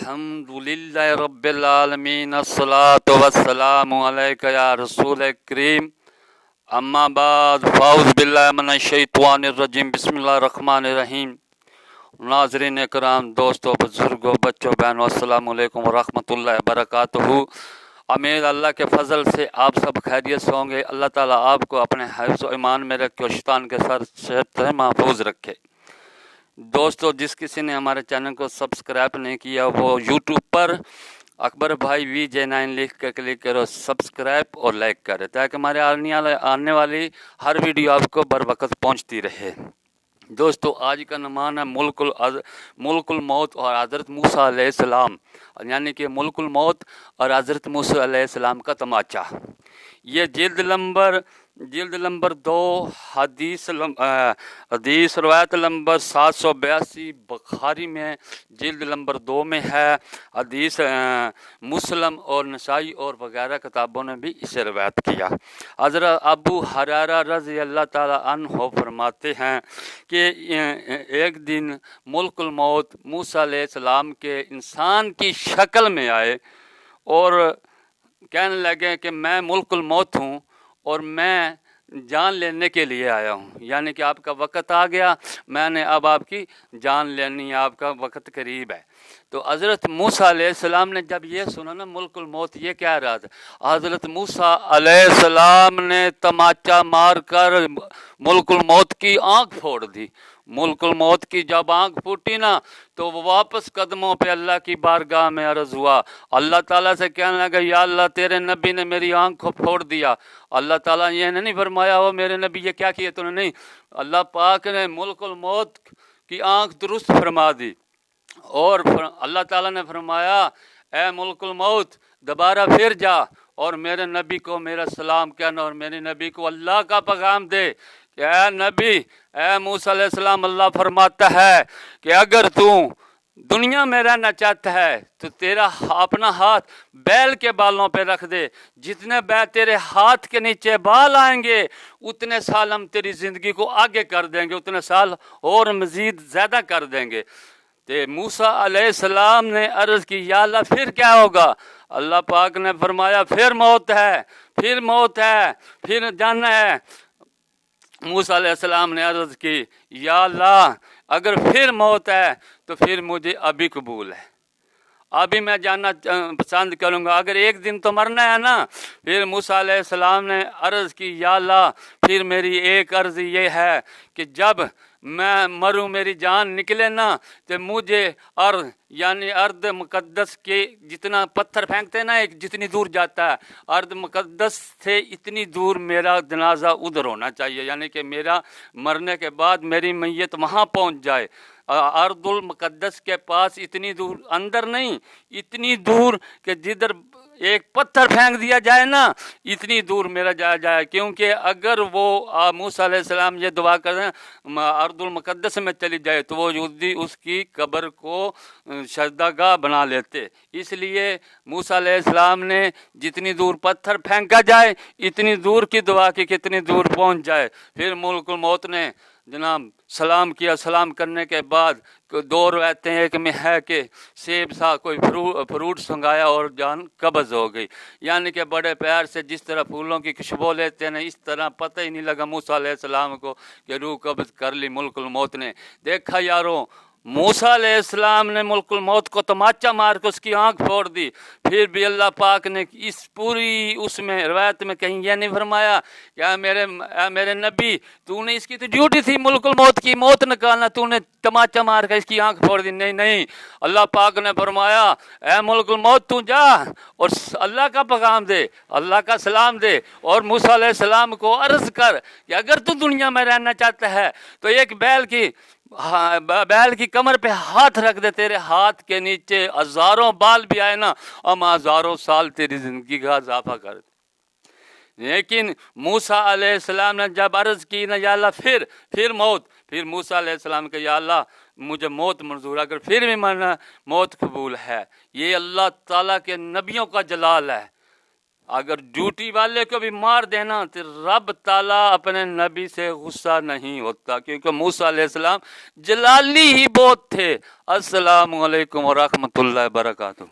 अल्हम्दुलिल्लाहि रब्बिल आलमीन अस्सलातु वस्सलामु अलैका या रसूल करीम अम्मा बाद फ़ाउज़ बिल्लाहि मिनश शैतानिर रजीम बिस्मिल्लाहिर रहमानिर रहीम। नाज़रीन इकराम, दोस्तों, बुजुर्गों, बच्चों, बहनों, अस्सलामु अलैकुम व रहमतुल्लाहि व बरकातुहू। उम्मीद अल्लाह के फ़ज़ल से आप सब खैरियत से होंगे। अल्लाह ताला आपको अपने हिफ्ज़ व ईमान में रखे और शैतान के सर से महफूज रखे। दोस्तों, जिस किसी ने हमारे चैनल को सब्सक्राइब नहीं किया वो यूट्यूब पर अकबर भाई VJ9 लिख कर क्लिक करो, सब्सक्राइब और लाइक करें ताकि हमारे आने वाली हर वीडियो आपको बर वक्त पहुँचती रहे। दोस्तों, आज का नमान है मुल्कुल मौत और हज़रत मूसा अलैहिस्सलाम, यानी कि मुल्कुल मौत और हज़रत मूसा अलैहिस्सलाम का तमाचा। ये जिल्द नंबर 2 हदीस रवायत नंबर 782 बुखारी में जिल्द नंबर 2 में है। हदीस मुस्लिम और नसाई और वगैरह किताबों ने भी इसे रवायत किया। हज़रत अबू हुरैरा रज़ी अल्लाह ताला अन्हु फरमाते हैं कि एक दिन मुल्कुल मौत मूसा अलैहिस्सलाम के इंसान की शक्ल में आए और कहने लगे कि मैं मुल्कुल मौत हूँ और मैं जान लेने के लिए आया हूँ, यानी कि आपका वक़्त आ गया, मैंने अब आपकी जान लेनी है, आपका वक़्त करीब है। तो हज़रत मूसा अलैहिस्सलाम ने जब ये सुना ना मुल्कुल मौत ये कह रहा था, हज़रत मूसा अलैहिस्सलाम ने तमाचा मार कर मुल्कुल मौत की आँख फोड़ दी। मुल्कुल मौत की जब आँख फूटी ना तो वो वापस कदमों पे अल्लाह की बारगाह में अर्ज़ हुआ। अल्लाह ताला से कहने लगा, या अल्लाह तेरे नबी ने मेरी आँख को फोड़ दिया। अल्लाह ताला ये नहीं फरमाया हो मेरे नबी ये क्या किया तूने, नहीं, अल्लाह पाक ने मुल्कुल मौत की आँख दुरुस्त फरमा दी। और अल्लाह ताला ने फरमाया, ए मुल्कुल मौत दोबारा फिर जा और मेरे नबी को मेरा सलाम कहना और मेरे नबी को अल्लाह का पैगाम दे कि ए नबी, ए मूसा अलैहिस्सलाम, अल्लाह फरमाता है कि अगर तू दुनिया में रहना चाहता है तो तेरा अपना हाथ बैल के बालों पे रख दे। जितने बैल तेरे हाथ के नीचे बाल आएंगे उतने साल हम तेरी ज़िंदगी को आगे कर देंगे, उतने साल और मज़ीद ज़्यादा कर देंगे। तो मूसा अलैहिस्सलाम ने अर्ज़ की, या अल्लाह फिर क्या होगा? अल्लाह पाक ने फरमाया, फिर मौत है, फिर मौत है, फिर जाना है। मूसा अलैहिस्सलाम ने अर्ज़ की, या अल्लाह अगर फिर मौत है तो फिर मुझे अभी कबूल है, अभी मैं जानना पसंद करूँगा, अगर एक दिन तो मरना है ना। फिर मूसा अलैहिस्सलाम ने अर्ज़ की, या अल्लाह फिर मेरी एक अर्ज़ ये है कि जब मैं मरूँ मेरी जान निकले ना तो मुझे अर्द यानी अर्द मुक़द्दस के जितना पत्थर फेंकते ना एक जितनी दूर जाता है अर्द मुक़द्दस से इतनी दूर मेरा जनाजा उधर होना चाहिए, यानी कि मेरा मरने के बाद मेरी मैयत वहाँ पहुँच जाए। अर्दुल मुक़द्दस के पास इतनी दूर, अंदर नहीं, इतनी दूर कि जिधर एक पत्थर फेंक दिया जाए ना इतनी दूर मेरा जाया जाए। क्योंकि अगर वो मूसा अलैहिस्सलाम ये दुआ करें अर्दुल मुक़द्दस में चली जाए तो वो यहूदी उसकी कब्र को सजदागाह बना लेते। इसलिए मूसा अलैहिस्सलाम ने जितनी दूर पत्थर फेंका जाए इतनी दूर की दुआ की कितनी दूर पहुंच जाए। फिर मुल्कुल मौत ने जनाब सलाम किया। सलाम करने के बाद दो रवायतें एक में है कि सेब सा कोई फ्रूट संगाया और जान कब्ज़ हो गई, यानी कि बड़े प्यार से जिस तरह फूलों की खुशबू लेते हैं इस तरह पता ही नहीं लगा मूसा अलैहिस्सलाम को कि रूह कब्ज़ कर ली मुल्कुल मौत ने। देखा यारों, मूसा अलैहिस्सलाम ने मुल्कुल मौत को तमाचा मार कर उसकी आंख फोड़ दी। फिर भी अल्लाह पाक ने इस पूरी उसमें रवायत में कहीं यह नहीं फरमाया क्या मेरे नबी तूने इसकी तो ड्यूटी थी मुल्कुल मौत की मौत निकालना, तूने तमाचा मार कर इसकी आंख फोड़ दी। नहीं नहीं, अल्लाह पाक ने फरमाया, ए मुल्कुल मौत तू जा और अल्लाह का पैगाम दे, अल्लाह का सलाम दे और मूसा अलैहिस्सलाम को अर्ज़ कर कि अगर तू दुनिया में रहना चाहता है तो एक बैल की कमर पे हाथ रख दे, तेरे हाथ के नीचे हज़ारों बाल भी आए ना हम हज़ारों साल तेरी ज़िंदगी का इजाफा कर दे। लेकिन मूसा अलैहिस्सलाम ने जब अर्ज़ की ना, या अल्लाह फिर मौत, फिर मूसा अलैहिस्सलाम के, या अल्लाह मुझे मौत मंजूर, अगर फिर भी मरना मौत कबूल है। ये अल्लाह ताला के नबियों का जलाल है। اگر ڈیوٹی والے کو بھی مار دینا تو رب تعالیٰ اپنے نبی سے غصہ نہیں ہوتا، کیونکہ موسیٰ علیہ السلام جلالی ہی بہت تھے۔ السلام علیکم ورحمۃ اللہ وبرکاتہ۔